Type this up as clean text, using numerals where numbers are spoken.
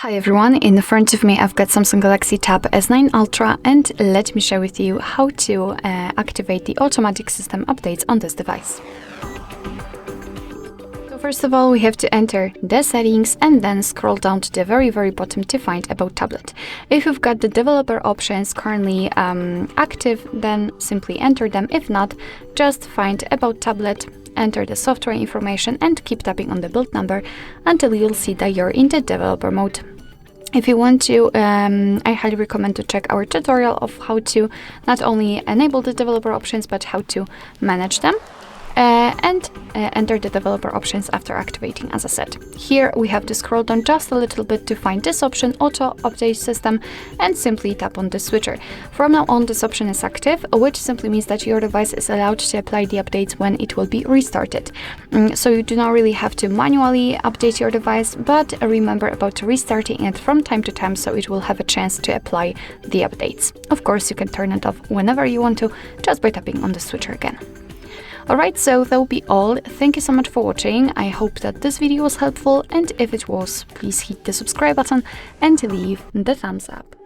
Hi everyone, in front of me I've got Samsung Galaxy Tab S9 Ultra, and let me share with you how to activate the automatic system updates on this device. So first of all, we have to enter the settings and then scroll down to the very bottom to find About Tablet. If you've got the developer options currently active, then simply enter them. If not, just find About Tablet, enter the software information and keep tapping on the build number until you'll see that you're in the developer mode. If you want to, I highly recommend to check our tutorial of how to not only enable the developer options, but how to manage them. And enter the developer options after activating, as I said. Here we have to scroll down just a little bit to find this option, Auto Update System, and simply tap on the switcher. From now on, this option is active, which simply means that your device is allowed to apply the updates when it will be restarted. So you do not really have to manually update your device, but remember about restarting it from time to time so it will have a chance to apply the updates. Of course, you can turn it off whenever you want to, just by tapping on the switcher again. Alright, so that will be all. Thank you so much for watching. I hope that this video was helpful, and if it was, please hit the subscribe button and leave the thumbs up.